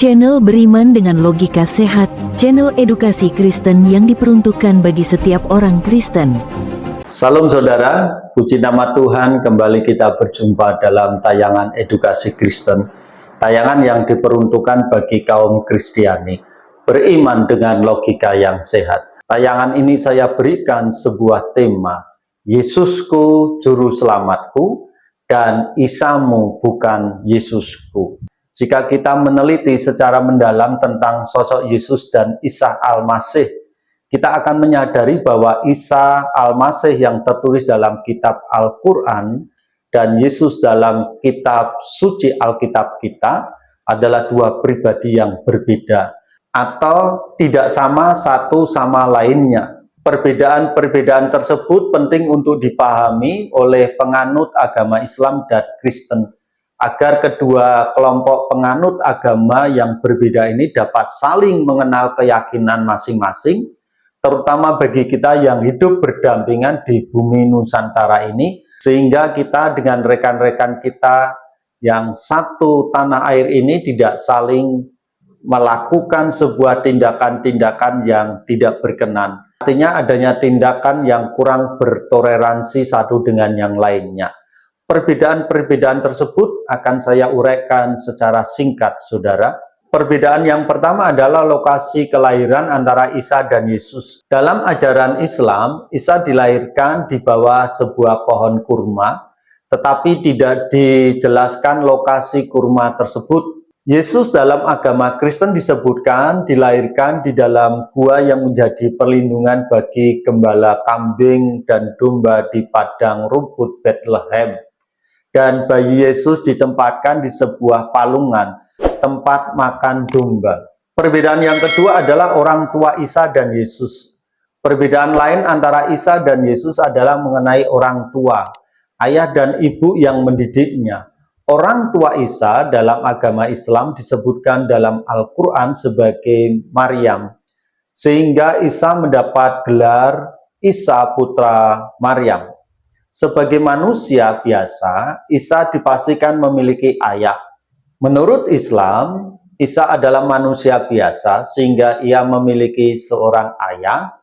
Channel beriman dengan logika sehat, channel edukasi Kristen yang diperuntukkan bagi setiap orang Kristen. Salam saudara, puji nama Tuhan, kembali kita berjumpa dalam tayangan edukasi Kristen. Tayangan yang diperuntukkan bagi kaum Kristiani, beriman dengan logika yang sehat. Tayangan ini saya berikan sebuah tema, Yesusku Juru Selamatku, dan Isamu bukan Yesusku. Jika kita meneliti secara mendalam tentang sosok Yesus dan Isa Al-Masih, kita akan menyadari bahwa Isa Al-Masih yang tertulis dalam kitab Al-Quran dan Yesus dalam kitab suci Alkitab kita adalah dua pribadi yang berbeda atau tidak sama satu sama lainnya. Perbedaan-perbedaan tersebut penting untuk dipahami oleh penganut agama Islam dan Kristen, agar kedua kelompok penganut agama yang berbeda ini dapat saling mengenal keyakinan masing-masing, terutama bagi kita yang hidup berdampingan di bumi Nusantara ini, sehingga kita dengan rekan-rekan kita yang satu tanah air ini tidak saling melakukan sebuah tindakan-tindakan yang tidak berkenan. Artinya adanya tindakan yang kurang bertoleransi satu dengan yang lainnya. Perbedaan-perbedaan tersebut akan saya uraikan secara singkat, saudara. Perbedaan yang pertama adalah lokasi kelahiran antara Isa dan Yesus. Dalam ajaran Islam, Isa dilahirkan di bawah sebuah pohon kurma, tetapi tidak dijelaskan lokasi kurma tersebut. Yesus dalam agama Kristen disebutkan dilahirkan di dalam gua yang menjadi perlindungan bagi gembala kambing dan domba di padang rumput Bethlehem. Dan bayi Yesus ditempatkan di sebuah palungan, tempat makan domba. Perbedaan yang kedua adalah orang tua Isa dan Yesus. Perbedaan lain antara Isa dan Yesus adalah mengenai orang tua, ayah dan ibu yang mendidiknya. Orang tua Isa dalam agama Islam disebutkan dalam Al-Quran sebagai Maryam, sehingga Isa mendapat gelar Isa putra Maryam. Sebagai manusia biasa, Isa dipastikan memiliki ayah. Menurut Islam, Isa adalah manusia biasa sehingga ia memiliki seorang ayah,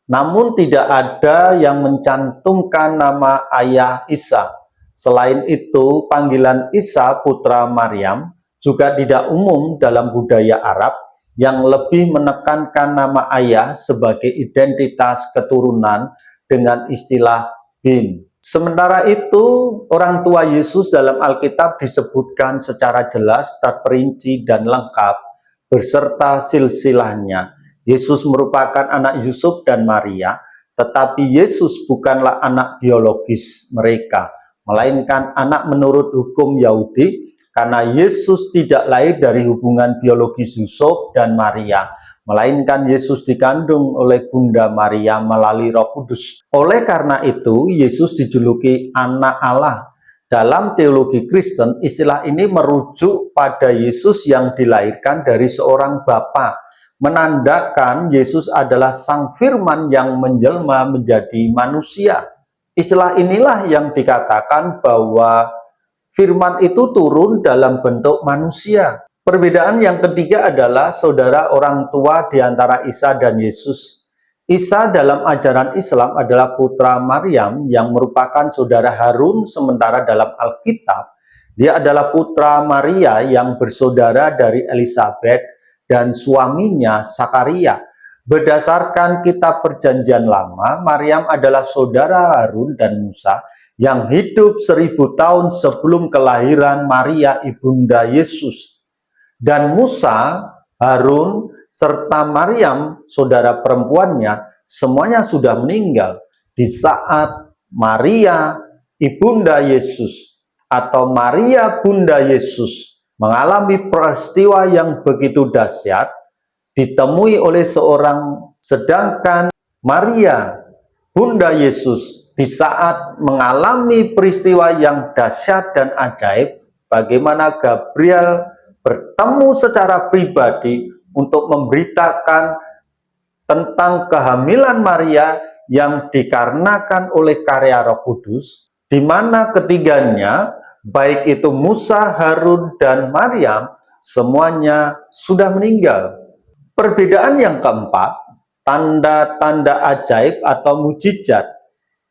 namun tidak ada yang mencantumkan nama ayah Isa. Selain itu, panggilan Isa putra Maryam juga tidak umum dalam budaya Arab yang lebih menekankan nama ayah sebagai identitas keturunan dengan istilah bin. Sementara itu, orang tua Yesus dalam Alkitab disebutkan secara jelas, terperinci dan lengkap beserta silsilahnya. Yesus merupakan anak Yusuf dan Maria, tetapi Yesus bukanlah anak biologis mereka, melainkan anak menurut hukum Yahudi, karena Yesus tidak lahir dari hubungan biologis Yusuf dan Maria, melainkan Yesus dikandung oleh Bunda Maria melalui Roh Kudus. Oleh karena itu, Yesus dijuluki anak Allah. Dalam teologi Kristen, istilah ini merujuk pada Yesus yang dilahirkan dari seorang bapa, menandakan Yesus adalah Sang Firman yang menjelma menjadi manusia. Istilah inilah yang dikatakan bahwa Firman itu turun dalam bentuk manusia. Perbedaan yang ketiga adalah saudara orang tua di antara Isa dan Yesus. Isa dalam ajaran Islam adalah putra Maryam yang merupakan saudara Harun, sementara dalam Alkitab dia adalah putra Maria yang bersaudara dari Elizabeth dan suaminya Sakaria. Berdasarkan kitab Perjanjian Lama, Maryam adalah saudara Harun dan Musa yang hidup 1000 tahun sebelum kelahiran Maria ibunda Yesus. Dan Musa, Harun, serta Maryam, saudara perempuannya, semuanya sudah meninggal di saat Maria, ibunda Yesus, atau Maria bunda Yesus, mengalami peristiwa yang begitu dahsyat, ditemui oleh seorang, sedangkan Maria, bunda Yesus, di saat mengalami peristiwa yang dahsyat dan ajaib, bagaimana Gabriel bertemu secara pribadi untuk memberitakan tentang kehamilan Maria yang dikarenakan oleh karya Roh Kudus, di mana ketiganya, baik itu Musa, Harun, dan Maryam, semuanya sudah meninggal. Perbedaan yang keempat, tanda-tanda ajaib atau mujizat.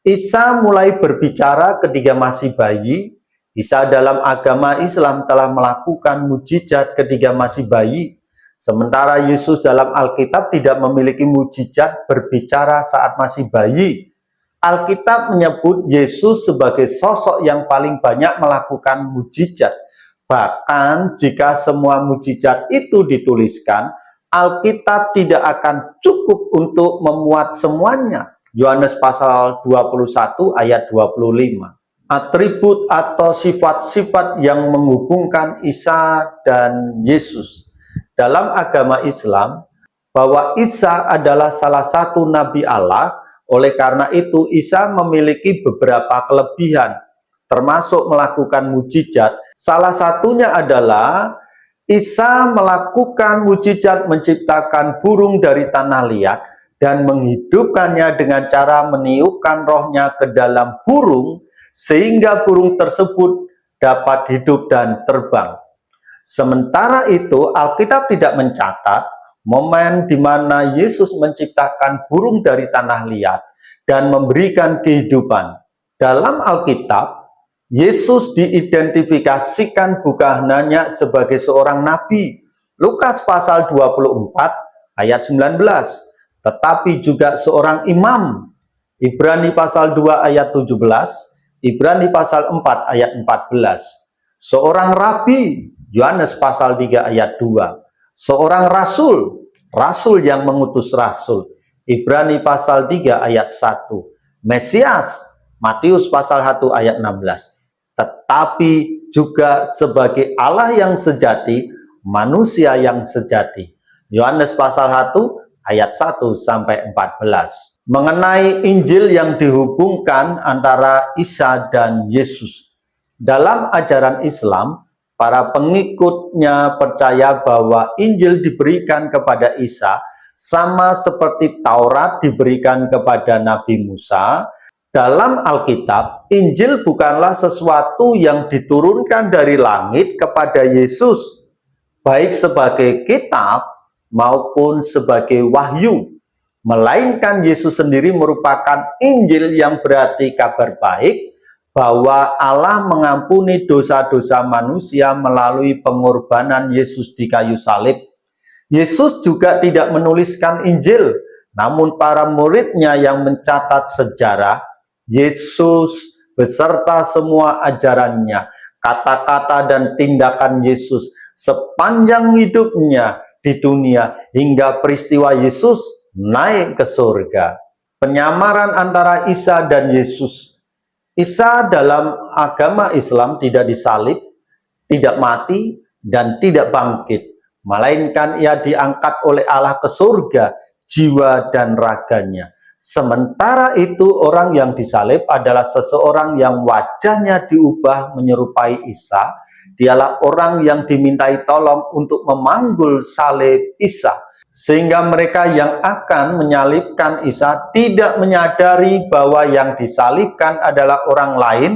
Isa mulai berbicara ketika masih bayi. Isa dalam agama Islam telah melakukan mujizat ketika masih bayi. Sementara Yesus dalam Alkitab tidak memiliki mujizat berbicara saat masih bayi. Alkitab menyebut Yesus sebagai sosok yang paling banyak melakukan mujizat. Bahkan jika semua mujizat itu dituliskan, Alkitab tidak akan cukup untuk memuat semuanya. Yohanes pasal 21 ayat 25. Atribut atau sifat-sifat yang menghubungkan Isa dan Yesus. Dalam agama Islam, bahwa Isa adalah salah satu nabi Allah. Oleh karena itu, Isa memiliki beberapa kelebihan, termasuk melakukan mujizat. Salah satunya adalah Isa melakukan mujizat menciptakan burung dari tanah liat dan menghidupkannya dengan cara meniupkan rohnya ke dalam burung, sehingga burung tersebut dapat hidup dan terbang. Sementara itu, Alkitab tidak mencatat momen di mana Yesus menciptakan burung dari tanah liat dan memberikan kehidupan. Dalam Alkitab, Yesus diidentifikasikan bukan hanya sebagai seorang nabi, Lukas pasal 24 ayat 19, tetapi juga seorang imam, Ibrani pasal 2 ayat 17, Ibrani pasal 4 ayat 14, seorang rabi, Yohanes pasal 3 ayat 2, seorang rasul, rasul yang mengutus rasul, Ibrani pasal 3 ayat 1, Mesias, Matius pasal 1 ayat 16, tetapi juga sebagai Allah yang sejati, manusia yang sejati, Yohanes pasal 1 ayat 1 sampai 14. Mengenai Injil yang dihubungkan antara Isa dan Yesus. Dalam ajaran Islam, para pengikutnya percaya bahwa Injil diberikan kepada Isa sama seperti Taurat diberikan kepada Nabi Musa. Dalam Alkitab, Injil bukanlah sesuatu yang diturunkan dari langit kepada Yesus, baik sebagai kitab maupun sebagai wahyu, melainkan Yesus sendiri merupakan Injil yang berarti kabar baik bahwa Allah mengampuni dosa-dosa manusia melalui pengorbanan Yesus di kayu salib. Yesus juga tidak menuliskan Injil, namun para muridnya yang mencatat sejarah Yesus beserta semua ajarannya, kata-kata dan tindakan Yesus sepanjang hidupnya di dunia hingga peristiwa Yesus naik ke surga. Penyamaran antara Isa dan Yesus. Isa dalam agama Islam tidak disalib, tidak mati, dan tidak bangkit, melainkan ia diangkat oleh Allah ke surga, jiwa dan raganya. Sementara itu orang yang disalib adalah seseorang yang wajahnya diubah menyerupai Isa. Dialah orang yang dimintai tolong untuk memanggul salib Isa. Sehingga mereka yang akan menyalibkan Isa tidak menyadari bahwa yang disalibkan adalah orang lain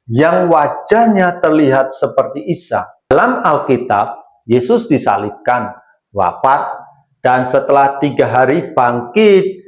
yang wajahnya terlihat seperti Isa. Dalam Alkitab, Yesus disalibkan, wafat, dan setelah 3 hari bangkit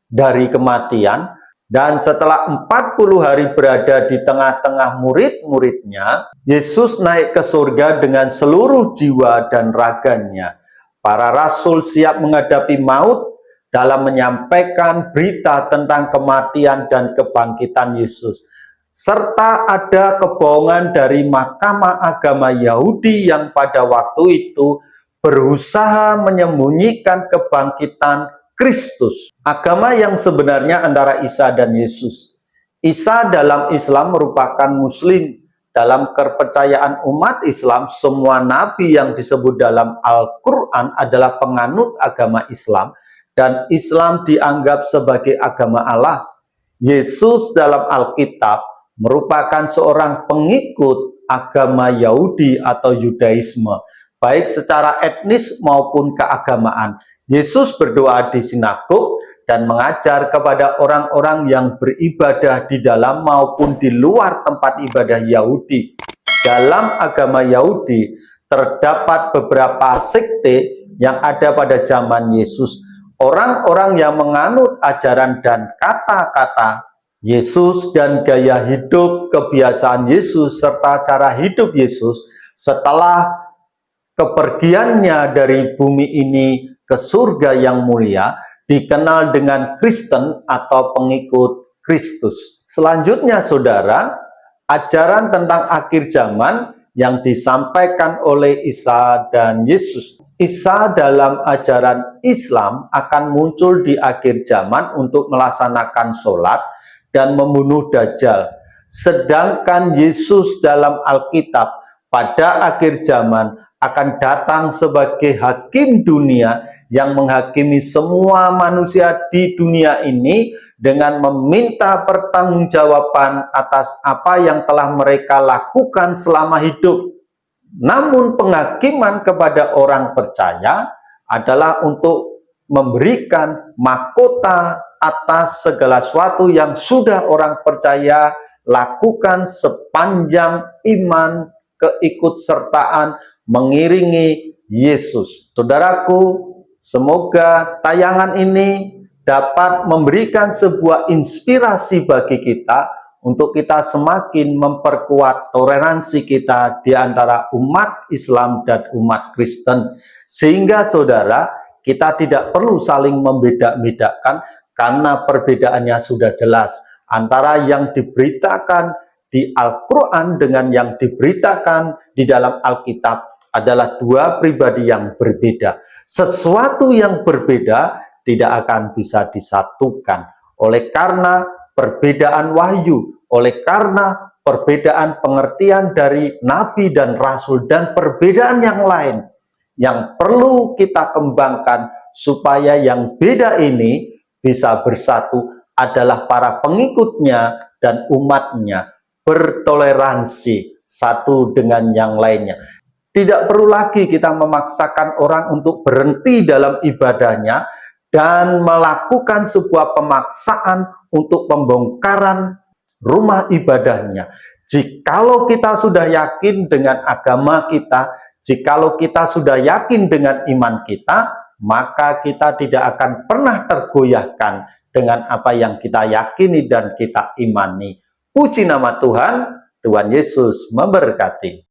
dari kematian, dan setelah 40 hari berada di tengah-tengah murid-muridnya, Yesus naik ke surga dengan seluruh jiwa dan raganya. Para rasul siap menghadapi maut dalam menyampaikan berita tentang kematian dan kebangkitan Yesus. Serta ada kebohongan dari mahkamah agama Yahudi yang pada waktu itu berusaha menyembunyikan kebangkitan Kristus. Agama yang sebenarnya antara Isa dan Yesus. Isa dalam Islam merupakan Muslim. Dalam kepercayaan umat Islam, semua nabi yang disebut dalam Al-Quran adalah penganut agama Islam, dan Islam dianggap sebagai agama Allah. Yesus dalam Alkitab merupakan seorang pengikut agama Yahudi atau Yudaisme, baik secara etnis maupun keagamaan. Yesus berdoa di sinagog dan mengajar kepada orang-orang yang beribadah di dalam maupun di luar tempat ibadah Yahudi. Dalam agama Yahudi, terdapat beberapa sekte yang ada pada zaman Yesus. Orang-orang yang menganut ajaran dan kata-kata Yesus dan gaya hidup kebiasaan Yesus serta cara hidup Yesus setelah kepergiannya dari bumi ini ke surga yang mulia dikenal dengan Kristen atau pengikut Kristus. Selanjutnya saudara, ajaran tentang akhir zaman yang disampaikan oleh Isa dan Yesus. Isa dalam ajaran Islam akan muncul di akhir zaman untuk melaksanakan sholat dan membunuh Dajjal. Sedangkan Yesus dalam Alkitab pada akhir zaman akan datang sebagai hakim dunia yang menghakimi semua manusia di dunia ini dengan meminta pertanggungjawaban atas apa yang telah mereka lakukan selama hidup. Namun penghakiman kepada orang percaya adalah untuk memberikan mahkota atas segala sesuatu yang sudah orang percaya lakukan sepanjang iman keikutsertaan mengiringi Yesus. Saudaraku, semoga tayangan ini dapat memberikan sebuah inspirasi bagi kita untuk kita semakin memperkuat toleransi kita di antara umat Islam dan umat Kristen. Sehingga saudara, kita tidak perlu saling membeda-bedakan karena perbedaannya sudah jelas. Antara yang diberitakan di Al-Quran dengan yang diberitakan di dalam Alkitab adalah dua pribadi yang berbeda. Sesuatu yang berbeda tidak akan bisa disatukan. Oleh karena perbedaan wahyu, oleh karena perbedaan pengertian dari nabi dan rasul dan perbedaan yang lain yang perlu kita kembangkan supaya yang beda ini bisa bersatu adalah para pengikutnya dan umatnya bertoleransi satu dengan yang lainnya. Tidak perlu lagi kita memaksakan orang untuk berhenti dalam ibadahnya dan melakukan sebuah pemaksaan untuk pembongkaran rumah ibadahnya. Jikalau kita sudah yakin dengan agama kita, jikalau kita sudah yakin dengan iman kita, maka kita tidak akan pernah tergoyahkan dengan apa yang kita yakini dan kita imani. Puji nama Tuhan, Tuhan Yesus memberkati.